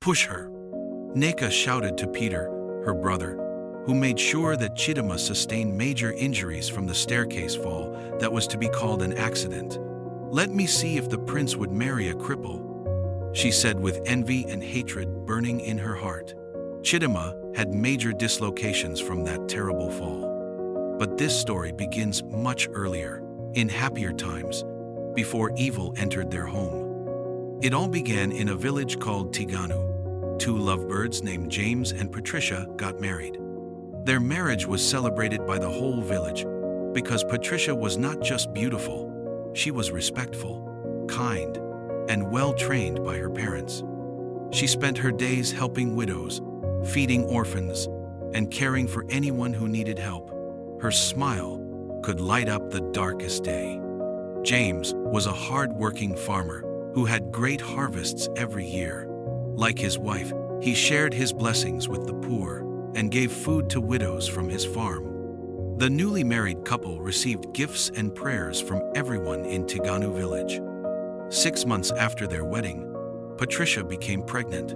Push her!" Neka shouted to Peter, her brother, who made sure that Chidima sustained major injuries from the staircase fall that was to be called an accident. "Let me see if the prince would marry a cripple," she said with envy and hatred burning in her heart. Chidima had major dislocations from that terrible fall. But this story begins much earlier, in happier times, before evil entered their home. It all began in a village called Tiganu. Two lovebirds named James and Patricia got married. Their marriage was celebrated by the whole village because Patricia was not just beautiful, she was respectful, kind, and well-trained by her parents. She spent her days helping widows, feeding orphans, and caring for anyone who needed help. Her smile could light up the darkest day. James was a hard-working farmer who had great harvests every year. Like his wife, he shared his blessings with the poor and gave food to widows from his farm. The newly married couple received gifts and prayers from everyone in Tiganu village. 6 months after their wedding, Patricia became pregnant.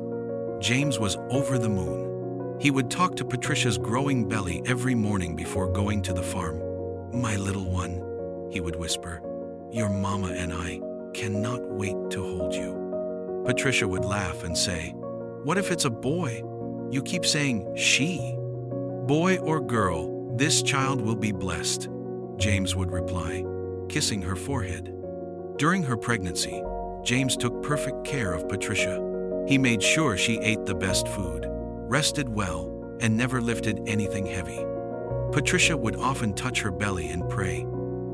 James was over the moon. He would talk to Patricia's growing belly every morning before going to the farm. "My little one," he would whisper, "your mama and I cannot wait to hold you." Patricia would laugh and say, "What if it's a boy? You keep saying she." "Boy or girl, this child will be blessed," James would reply, kissing her forehead. During her pregnancy, James took perfect care of Patricia. He made sure she ate the best food, rested well, and never lifted anything heavy. Patricia would often touch her belly and pray,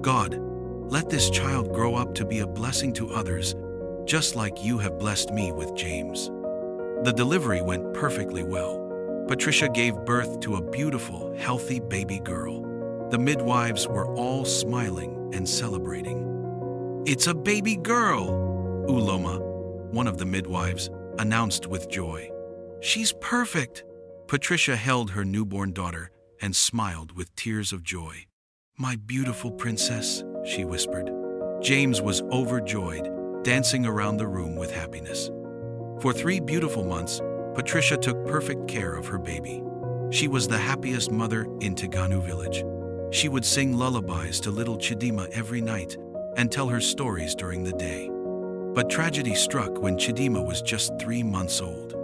"God, let this child grow up to be a blessing to others, just like you have blessed me with James." The delivery went perfectly well. Patricia gave birth to a beautiful, healthy baby girl. The midwives were all smiling and celebrating. "It's a baby girl," Uloma, one of the midwives, announced with joy. "She's perfect." Patricia held her newborn daughter and smiled with tears of joy. "My beautiful princess," she whispered. James was overjoyed, dancing around the room with happiness. For 3 beautiful months, Patricia took perfect care of her baby. She was the happiest mother in Tiganu village. She would sing lullabies to little Chidima every night and tell her stories during the day. But tragedy struck when Chidima was just 3 months old.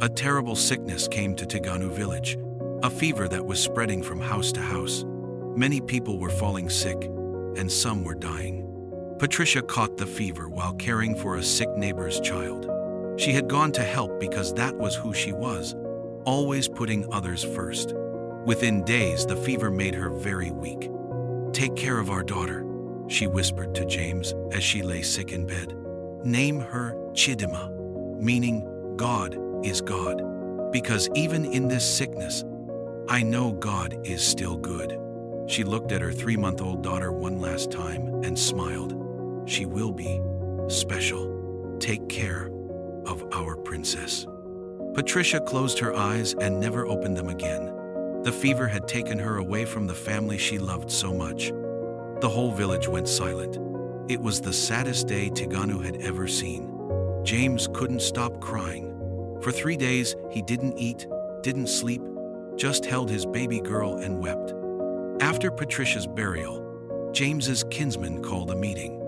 A terrible sickness came to Tiganu village, a fever that was spreading from house to house. Many people were falling sick, and some were dying. Patricia caught the fever while caring for a sick neighbor's child. She had gone to help because that was who she was, always putting others first. Within days, the fever made her very weak. "Take care of our daughter," she whispered to James as she lay sick in bed. "Name her Chidima," meaning God is God. Because even in this sickness, I know God is still good. She looked at her 3-month-old daughter one last time and smiled. "She will be special. Take care of our princess." Patricia closed her eyes and never opened them again. The fever had taken her away from the family she loved so much. The whole village went silent. It was the saddest day Tiganu had ever seen. James couldn't stop crying. For 3 days, he didn't eat, didn't sleep, just held his baby girl and wept. After Patricia's burial, James's kinsman called a meeting.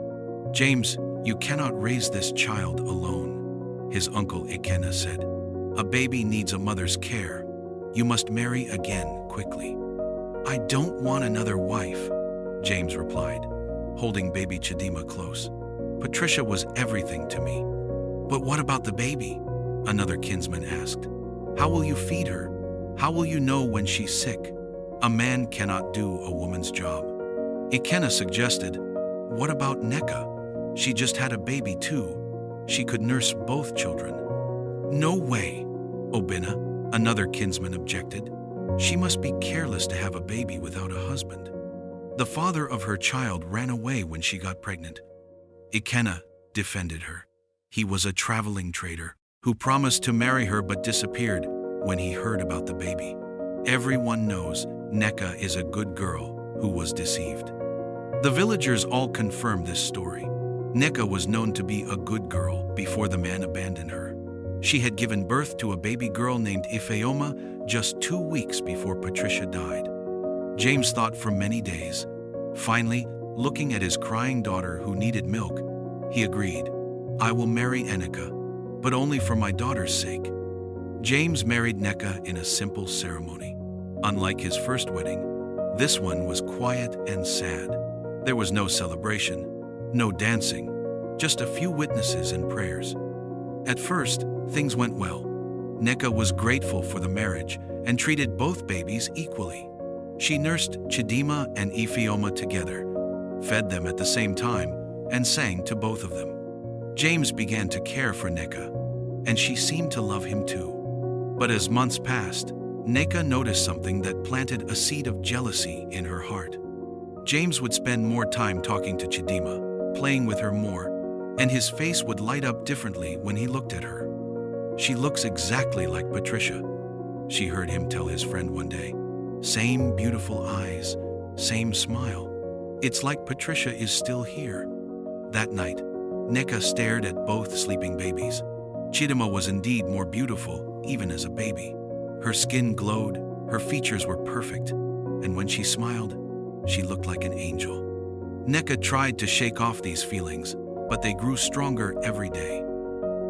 "James, you cannot raise this child alone," his uncle Ikenna said. "A baby needs a mother's care. You must marry again quickly." "I don't want another wife," James replied, holding baby Chidima close. "Patricia was everything to me." "But what about the baby?" another kinsman asked. "How will you feed her? How will you know when she's sick? A man cannot do a woman's job." Ikenna suggested, "What about Neka? She just had a baby too. She could nurse both children." "No way," Obina, another kinsman, objected. "She must be careless to have a baby without a husband. The father of her child ran away when she got pregnant." Ikenna defended her. He was a traveling trader who promised to marry her but disappeared when he heard about the baby. Everyone knows Neka is a good girl who was deceived. The villagers all confirmed this story. Neka was known to be a good girl before the man abandoned her. She had given birth to a baby girl named Ifeoma just 2 weeks before Patricia died. James thought for many days. Finally, looking at his crying daughter who needed milk, he agreed, "I will marry Nneka, but only for my daughter's sake." James married Nneka in a simple ceremony. Unlike his first wedding, this one was quiet and sad. There was no celebration, no dancing, just a few witnesses and prayers. At first, things went well. Nneka was grateful for the marriage and treated both babies equally. She nursed Chidima and Ifeoma together, fed them at the same time, and sang to both of them. James began to care for Nneka, and she seemed to love him too. But as months passed, Nneka noticed something that planted a seed of jealousy in her heart. James would spend more time talking to Chidima, playing with her more, and his face would light up differently when he looked at her. "She looks exactly like Patricia," she heard him tell his friend one day. "Same beautiful eyes, same smile. It's like Patricia is still here." That night, Nneka stared at both sleeping babies. Chidima was indeed more beautiful, even as a baby. Her skin glowed, her features were perfect, and when she smiled, she looked like an angel. Nneka tried to shake off these feelings, but they grew stronger every day.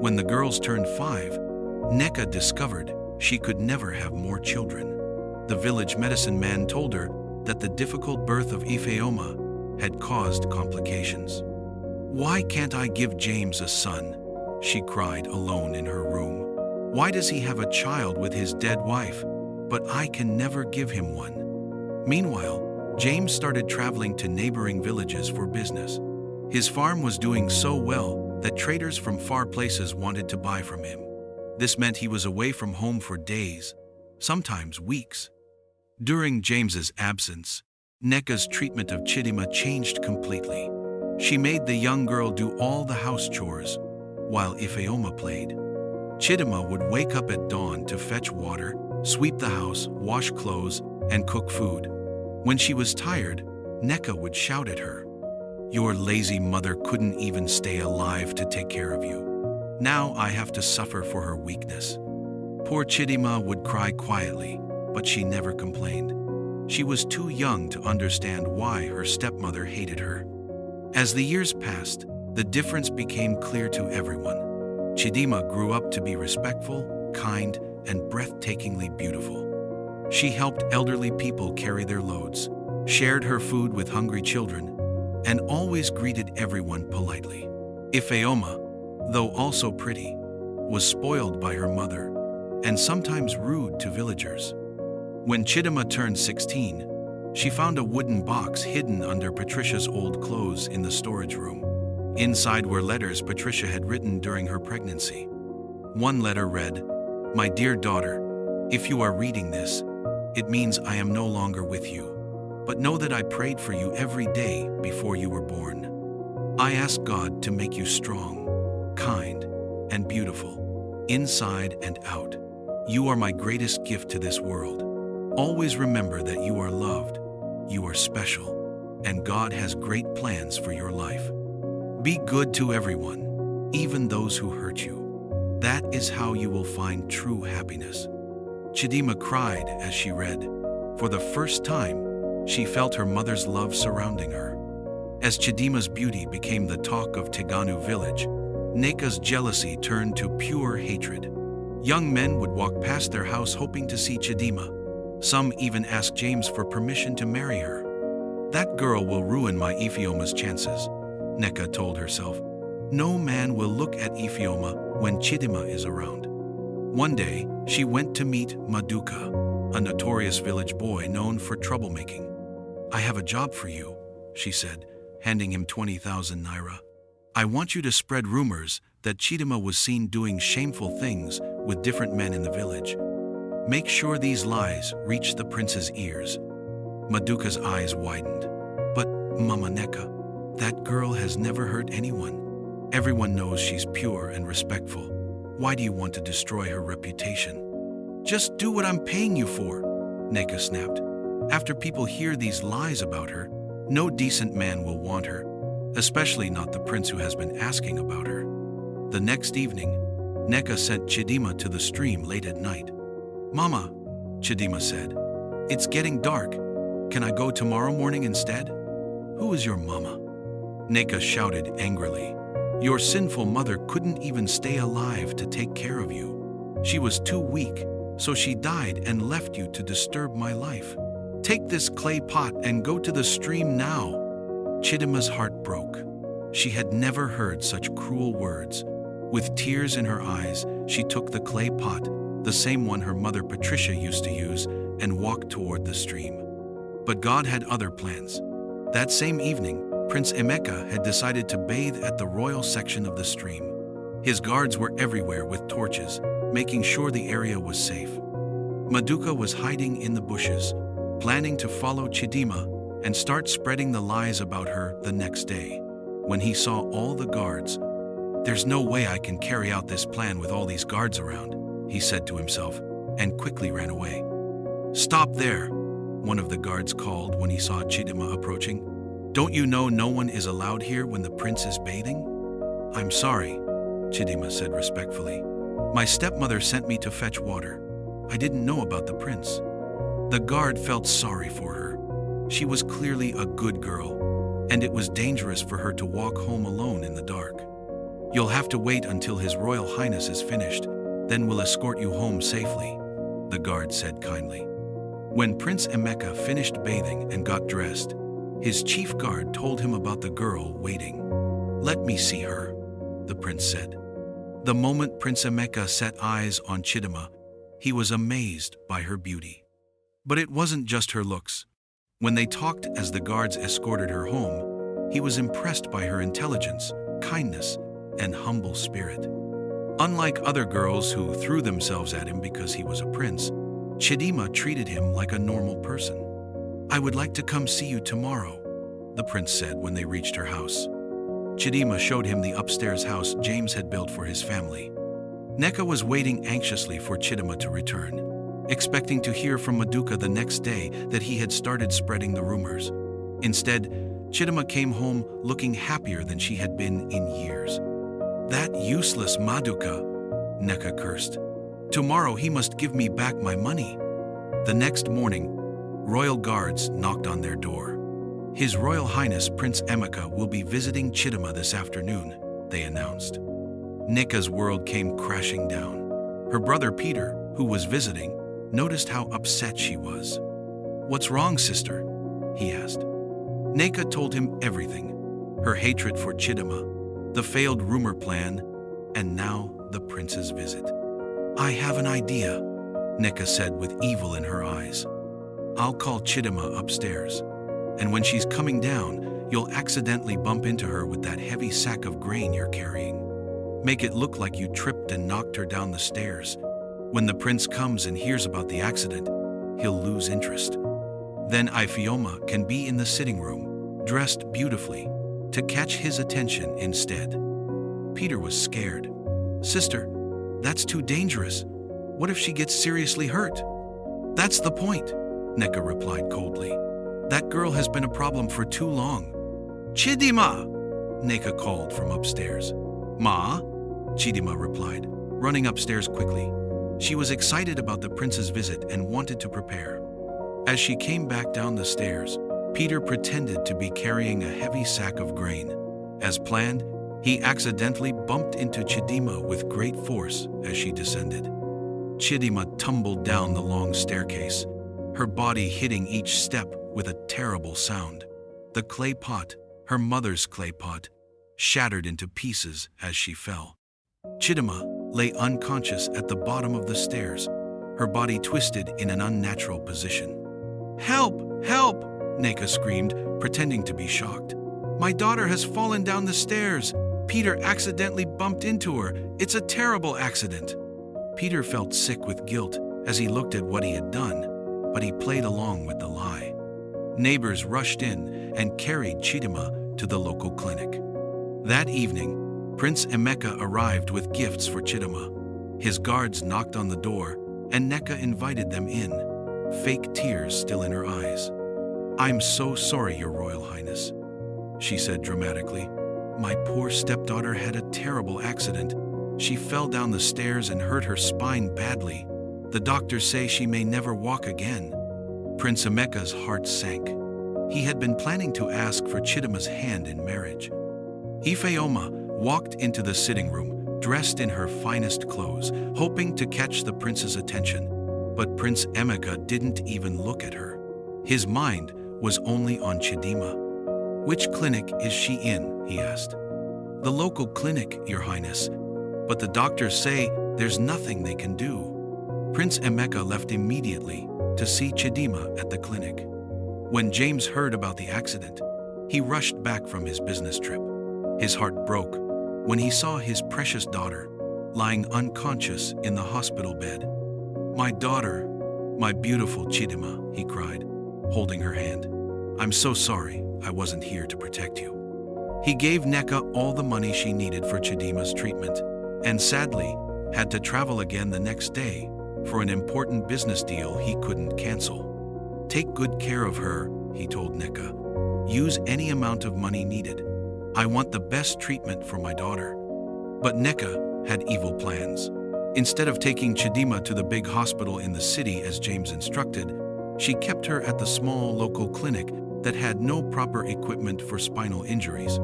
When the girls turned 5, Nneka discovered she could never have more children. The village medicine man told her that the difficult birth of Ifeoma had caused complications. "Why can't I give James a son?" she cried alone in her room. "Why does he have a child with his dead wife, but I can never give him one?" Meanwhile, James started traveling to neighboring villages for business. His farm was doing so well that traders from far places wanted to buy from him. This meant he was away from home for days, sometimes weeks. During James's absence, Nneka's treatment of Chidima changed completely. She made the young girl do all the house chores, while Ifeoma played. Chidima would wake up at dawn to fetch water, sweep the house, wash clothes, and cook food. When she was tired, Nneka would shout at her, "Your lazy mother couldn't even stay alive to take care of you. Now I have to suffer for her weakness." Poor Chidima would cry quietly, but she never complained. She was too young to understand why her stepmother hated her. As the years passed, the difference became clear to everyone. Chidima grew up to be respectful, kind, and breathtakingly beautiful. She helped elderly people carry their loads, shared her food with hungry children, and always greeted everyone politely. Ifeoma, though also pretty, was spoiled by her mother, and sometimes rude to villagers. When Chidima turned 16, she found a wooden box hidden under Patricia's old clothes in the storage room. Inside were letters Patricia had written during her pregnancy. One letter read, "My dear daughter, if you are reading this, it means I am no longer with you. But know that I prayed for you every day before you were born. I asked God to make you strong, kind, and beautiful, inside and out. You are my greatest gift to this world. Always remember that you are loved, you are special, and God has great plans for your life. Be good to everyone, even those who hurt you. That is how you will find true happiness." Chidima cried as she read. For the first time, she felt her mother's love surrounding her. As Chidima's beauty became the talk of Tiganu village, Nneka's jealousy turned to pure hatred. Young men would walk past their house hoping to see Chidima. Some even asked James for permission to marry her. "That girl will ruin my Ifeoma's chances," Nneka told herself. "No man will look at Ifeoma when Chidima is around." One day, she went to meet Maduka, a notorious village boy known for troublemaking. "I have a job for you," she said, handing him 20,000 naira. "I want you to spread rumors that Chidima was seen doing shameful things with different men in the village. Make sure these lies reach the prince's ears." Maduka's eyes widened. "But, Mama Nneka, that girl has never hurt anyone. Everyone knows she's pure and respectful. Why do you want to destroy her reputation?" "Just do what I'm paying you for," Nneka snapped. "After people hear these lies about her, no decent man will want her, especially not the prince who has been asking about her." The next evening, Neka sent Chidima to the stream late at night. "Mama," Chidima said, "it's getting dark. Can I go tomorrow morning instead?" "Who is your mama?" Neka shouted angrily. "Your sinful mother couldn't even stay alive to take care of you. She was too weak, so she died and left you to disturb my life. Take this clay pot and go to the stream now." Chidima's heart broke. She had never heard such cruel words. With tears in her eyes, she took the clay pot, the same one her mother Patricia used to use, and walked toward the stream. But God had other plans. That same evening, Prince Emeka had decided to bathe at the royal section of the stream. His guards were everywhere with torches, making sure the area was safe. Maduka was hiding in the bushes, planning to follow Chidima and start spreading the lies about her the next day. When he saw all the guards, "There's no way I can carry out this plan with all these guards around," he said to himself, and quickly ran away. "Stop there," one of the guards called when he saw Chidima approaching. "Don't you know no one is allowed here when the prince is bathing?" "I'm sorry," Chidima said respectfully. "My stepmother sent me to fetch water. I didn't know about the prince." The guard felt sorry for her. She was clearly a good girl, and it was dangerous for her to walk home alone in the dark. "You'll have to wait until His Royal Highness is finished, then we'll escort you home safely," the guard said kindly. When Prince Emeka finished bathing and got dressed, his chief guard told him about the girl waiting. "Let me see her," the prince said. The moment Prince Emeka set eyes on Chidima, he was amazed by her beauty. But it wasn't just her looks. When they talked as the guards escorted her home, he was impressed by her intelligence, kindness, and humble spirit. Unlike other girls who threw themselves at him because he was a prince, Chidima treated him like a normal person. "I would like to come see you tomorrow," the prince said when they reached her house. Chidima showed him the upstairs house James had built for his family. Neka was waiting anxiously for Chidima to return, expecting to hear from Maduka the next day that he had started spreading the rumors. Instead, Chidima came home looking happier than she had been in years. "That useless Maduka," Neka cursed. "Tomorrow he must give me back my money." The next morning, royal guards knocked on their door. "His Royal Highness Prince Emeka will be visiting Chidima this afternoon," they announced. Neka's world came crashing down. Her brother Peter, who was visiting, noticed how upset she was. "What's wrong, sister?" he asked. Neka told him everything: her hatred for Chidima, the failed rumor plan, and now the prince's visit. "I have an idea," Neka said with evil in her eyes. "I'll call Chidima upstairs, and when she's coming down, you'll accidentally bump into her with that heavy sack of grain you're carrying. Make it look like you tripped and knocked her down the stairs. When the prince comes and hears about the accident, he'll lose interest. Then Ifeoma can be in the sitting room, dressed beautifully, to catch his attention instead." Peter was scared. "Sister, that's too dangerous. What if she gets seriously hurt?" "That's the point," Neka replied coldly. "That girl has been a problem for too long." "Chidima!" Neka called from upstairs. "Ma?" Chidima replied, running upstairs quickly. She was excited about the prince's visit and wanted to prepare. As she came back down the stairs, Peter pretended to be carrying a heavy sack of grain. As planned, he accidentally bumped into Chidima with great force as she descended. Chidima tumbled down the long staircase, her body hitting each step with a terrible sound. The clay pot, her mother's clay pot, shattered into pieces as she fell. Chidima lay unconscious at the bottom of the stairs, her body twisted in an unnatural position. "Help! Help!" Neka screamed, pretending to be shocked. "My daughter has fallen down the stairs. Peter accidentally bumped into her. It's a terrible accident." Peter felt sick with guilt as he looked at what he had done, but he played along with the lie. Neighbors rushed in and carried Chidima to the local clinic. That evening, Prince Emeka arrived with gifts for Chidima. His guards knocked on the door, and Neka invited them in, fake tears still in her eyes. "I'm so sorry, Your Royal Highness," she said dramatically. "My poor stepdaughter had a terrible accident. She fell down the stairs and hurt her spine badly. The doctors say she may never walk again. Prince Emeka's heart sank. He had been planning to ask for Chidima's hand in marriage. Ifeoma walked into the sitting room, dressed in her finest clothes, hoping to catch the prince's attention. But Prince Emeka didn't even look at her. His mind was only on Chidima. "Which clinic is she in?" he asked. "The local clinic, Your Highness. But the doctors say there's nothing they can do." Prince Emeka left immediately to see Chidima at the clinic. When James heard about the accident, he rushed back from his business trip. His heart broke when he saw his precious daughter lying unconscious in the hospital bed. "My daughter, my beautiful Chidima," he cried, holding her hand. "I'm so sorry I wasn't here to protect you." He gave Nneka all the money she needed for Chidima's treatment, and sadly had to travel again the next day for an important business deal he couldn't cancel. "Take good care of her," he told Nneka. "Use any amount of money needed. I want the best treatment for my daughter." But Nneka had evil plans. Instead of taking Chidima to the big hospital in the city as James instructed, she kept her at the small local clinic that had no proper equipment for spinal injuries.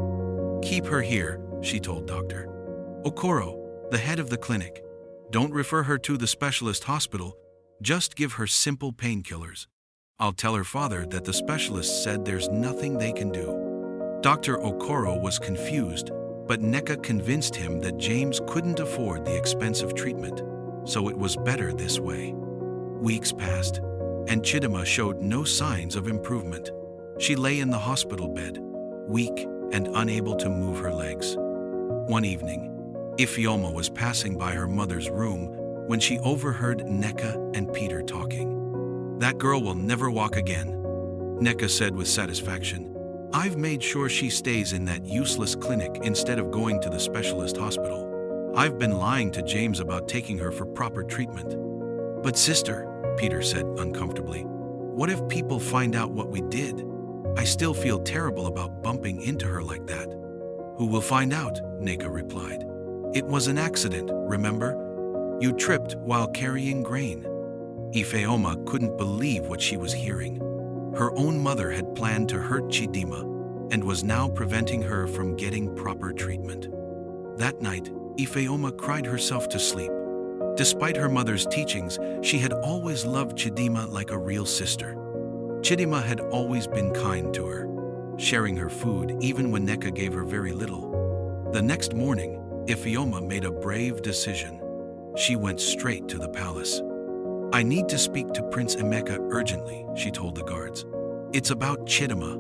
"Keep her here," she told Dr. Okoro, the head of the clinic. "Don't refer her to the specialist hospital, just give her simple painkillers. I'll tell her father that the specialist said there's nothing they can do." Dr. Okoro was confused, but Nneka convinced him that James couldn't afford the expensive treatment, so it was better this way. Weeks passed, and Chidima showed no signs of improvement. She lay in the hospital bed, weak and unable to move her legs. One evening, Ifeoma was passing by her mother's room when she overheard Nneka and Peter talking. "That girl will never walk again," Nneka said with satisfaction. "I've made sure she stays in that useless clinic instead of going to the specialist hospital. I've been lying to James about taking her for proper treatment." "But sister," Peter said uncomfortably, "what if people find out what we did? I still feel terrible about bumping into her like that." "Who will find out?" Nneka replied. "It was an accident, remember? You tripped while carrying grain." Ifeoma couldn't believe what she was hearing. Her own mother had planned to hurt Chidima and was now preventing her from getting proper treatment. That night, Ifeoma cried herself to sleep. Despite her mother's teachings, she had always loved Chidima like a real sister. Chidima had always been kind to her, sharing her food even when Nneka gave her very little. The next morning, Ifeoma made a brave decision. She went straight to the palace. "I need to speak to Prince Emeka urgently," she told the guards. "It's about Chidima."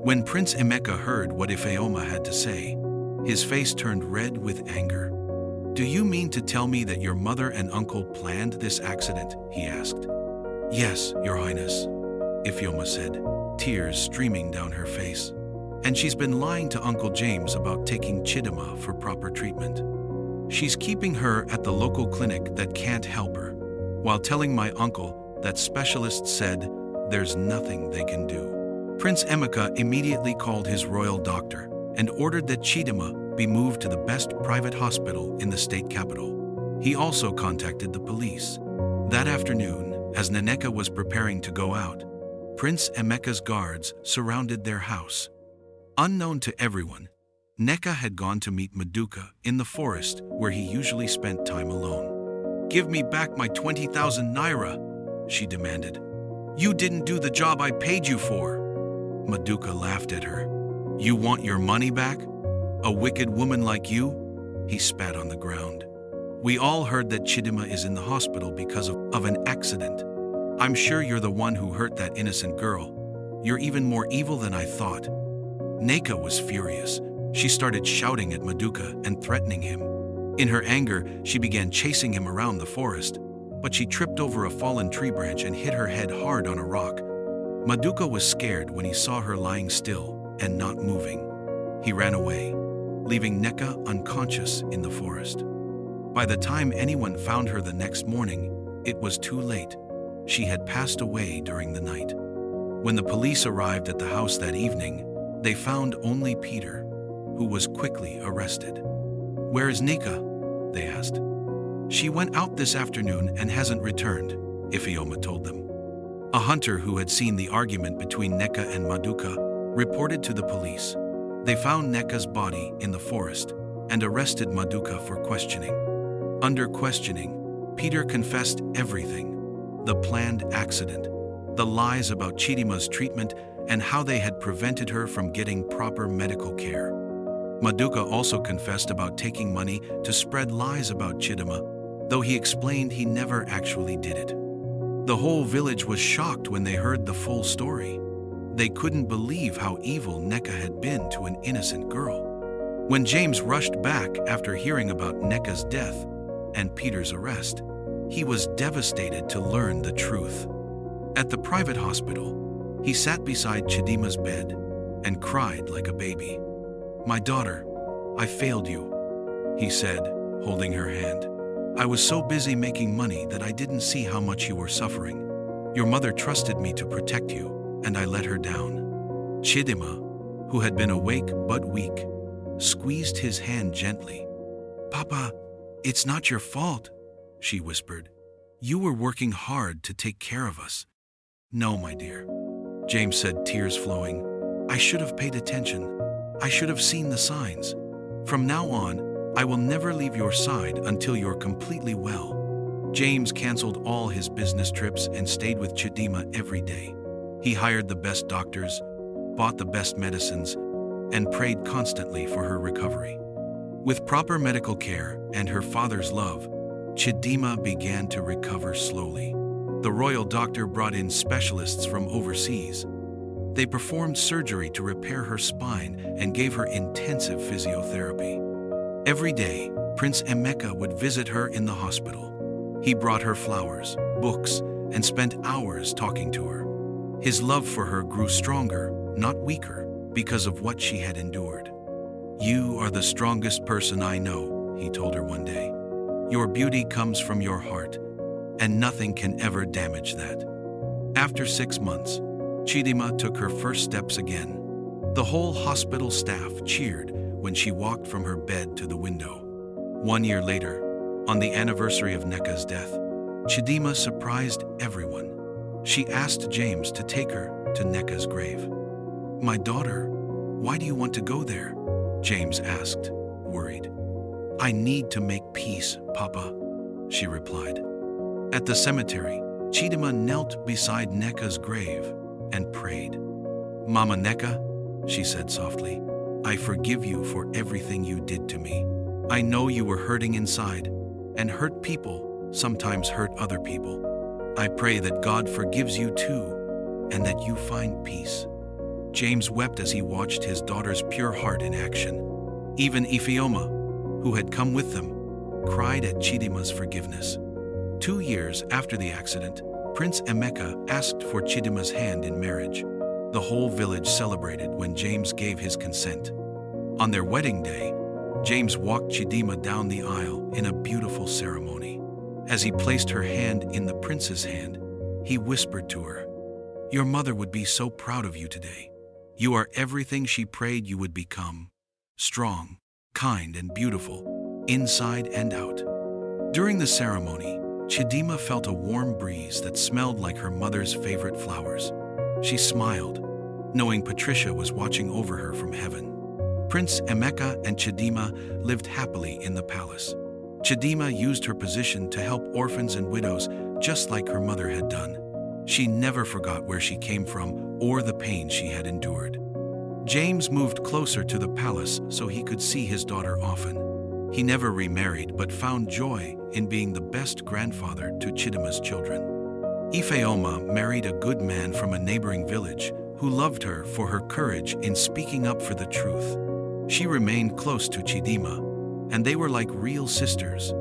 When Prince Emeka heard what Ifeoma had to say, his face turned red with anger. "Do you mean to tell me that your mother and uncle planned this accident?" he asked. "Yes, Your Highness," Ifeoma said, tears streaming down her face. "And she's been lying to Uncle James about taking Chidima for proper treatment. She's keeping her at the local clinic that can't help her, while telling my uncle that specialists said there's nothing they can do." Prince Emeka immediately called his royal doctor and ordered that Chidima be moved to the best private hospital in the state capital. He also contacted the police. That afternoon, as Nneka was preparing to go out, Prince Emeka's guards surrounded their house. Unknown to everyone, Nneka had gone to meet Maduka in the forest where he usually spent time alone. "Give me back my 20,000 naira, she demanded. "You didn't do the job I paid you for." Maduka laughed at her. "You want your money back? A wicked woman like you?" He spat on the ground. "We all heard that Chidima is in the hospital because of an accident. I'm sure you're the one who hurt that innocent girl. You're even more evil than I thought." Nneka was furious. She started shouting at Maduka and threatening him. In her anger, she began chasing him around the forest, but she tripped over a fallen tree branch and hit her head hard on a rock. Maduka was scared when he saw her lying still and not moving. He ran away, leaving Nneka unconscious in the forest. By the time anyone found her the next morning, it was too late. She had passed away during the night. When the police arrived at the house that evening, they found only Peter, who was quickly arrested. "Where is Nneka?" they asked. She went out this afternoon and hasn't returned, Ifeoma told them. A hunter who had seen the argument between Neka and Maduka reported to the police. They found Neka's body in the forest and arrested Maduka for questioning. Under questioning, Peter confessed everything: the planned accident, the lies about Chidima's treatment, and how they had prevented her from getting proper medical care. Maduka also confessed about taking money to spread lies about Chidima, though he explained he never actually did it. The whole village was shocked when they heard the full story. They couldn't believe how evil Neka had been to an innocent girl. When James rushed back after hearing about Neka's death and Peter's arrest, he was devastated to learn the truth. At the private hospital, he sat beside Chidima's bed and cried like a baby. "My daughter, I failed you," he said, holding her hand. "I was so busy making money that I didn't see how much you were suffering. Your mother trusted me to protect you, and I let her down." Chidima, who had been awake but weak, squeezed his hand gently. "Papa, it's not your fault," she whispered. "You were working hard to take care of us." "No, my dear," James said, tears flowing. "I should have paid attention. I should have seen the signs. From now on, I will never leave your side until you're completely well." James canceled all his business trips and stayed with Chidima every day. He hired the best doctors, bought the best medicines, and prayed constantly for her recovery. With proper medical care and her father's love, Chidima began to recover slowly. The royal doctor brought in specialists from overseas. They performed surgery to repair her spine and gave her intensive physiotherapy. Every day, Prince Emeka would visit her in the hospital. He brought her flowers, books, and spent hours talking to her. His love for her grew stronger, not weaker, because of what she had endured. "You are the strongest person I know," he told her one day. "Your beauty comes from your heart, and nothing can ever damage that." After 6 months, Chidima took her first steps again. The whole hospital staff cheered when she walked from her bed to the window. 1 year later, on the anniversary of Neka's death, Chidima surprised everyone. She asked James to take her to Neka's grave. "My daughter, why do you want to go there?" James asked, worried. "I need to make peace, Papa," she replied. At the cemetery, Chidima knelt beside Neka's grave and prayed. "Mama Neka," she said softly, "I forgive you for everything you did to me. I know you were hurting inside, and hurt people sometimes hurt other people. I pray that God forgives you too, and that you find peace." James wept as he watched his daughter's pure heart in action. Even Ifeoma, who had come with them, cried at Chidima's forgiveness. 2 years after the accident, Prince Emeka asked for Chidima's hand in marriage. The whole village celebrated when James gave his consent. On their wedding day, James walked Chidima down the aisle in a beautiful ceremony. As he placed her hand in the prince's hand, he whispered to her, "Your mother would be so proud of you today. You are everything she prayed you would become: strong, kind, and beautiful, inside and out." During the ceremony, Chidima felt a warm breeze that smelled like her mother's favorite flowers. She smiled, knowing Patricia was watching over her from heaven. Prince Emeka and Chidima lived happily in the palace. Chidima used her position to help orphans and widows just like her mother had done. She never forgot where she came from or the pain she had endured. James moved closer to the palace so he could see his daughter often. He never remarried but found joy in being the best grandfather to Chidima's children. Ifeoma married a good man from a neighboring village who loved her for her courage in speaking up for the truth. She remained close to Chidima, and they were like real sisters.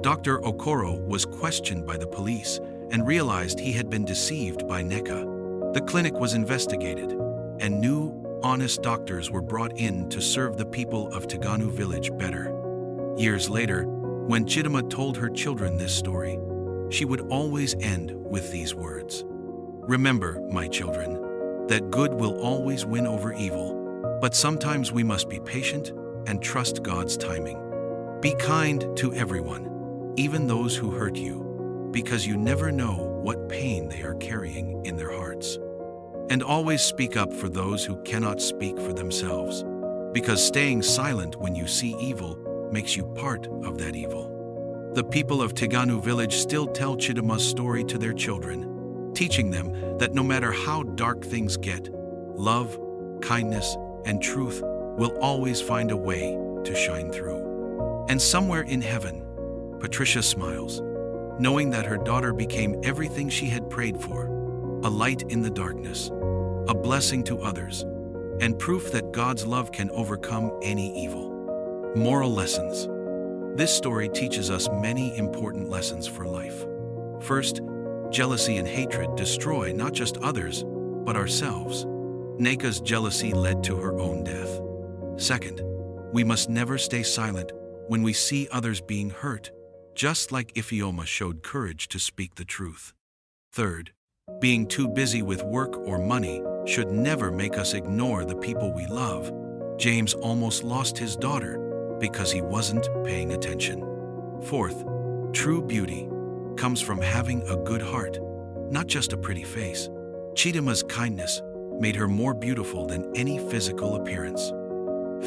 Dr. Okoro was questioned by the police and realized he had been deceived by Neka. The clinic was investigated, and new, honest doctors were brought in to serve the people of Tiganu village better. Years later, when Chidima told her children this story, she would always end with these words: "Remember, my children, that good will always win over evil, but sometimes we must be patient and trust God's timing." Be kind to everyone, even those who hurt you, because you never know what pain they are carrying in their hearts. And always speak up for those who cannot speak for themselves, because staying silent when you see evil makes you part of that evil. The people of Tiganu village still tell Chidima's story to their children, teaching them that no matter how dark things get, love, kindness, and truth will always find a way to shine through. And somewhere in heaven, Patricia smiles, knowing that her daughter became everything she had prayed for, a light in the darkness, a blessing to others, and proof that God's love can overcome any evil. Moral lessons. This story teaches us many important lessons for life. First, jealousy and hatred destroy not just others, but ourselves. Neka's jealousy led to her own death. Second, we must never stay silent when we see others being hurt, just like Ifeoma showed courage to speak the truth. Third, being too busy with work or money should never make us ignore the people we love. James almost lost his daughter because he wasn't paying attention. Fourth, true beauty comes from having a good heart, not just a pretty face. Chidima's kindness made her more beautiful than any physical appearance.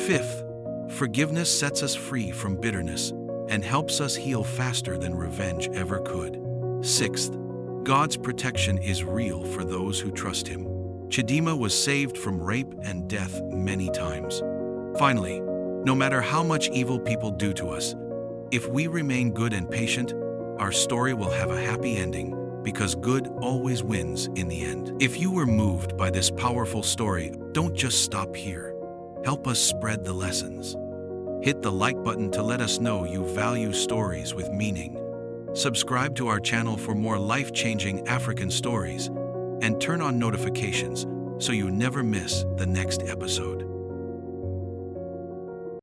Fifth, forgiveness sets us free from bitterness and helps us heal faster than revenge ever could. Sixth, God's protection is real for those who trust Him. Chidima was saved from rape and death many times. Finally, no matter how much evil people do to us, if we remain good and patient, our story will have a happy ending because good always wins in the end. If you were moved by this powerful story, don't just stop here. Help us spread the lessons. Hit the like button to let us know you value stories with meaning. Subscribe to our channel for more life-changing African stories, and turn on notifications so you never miss the next episode.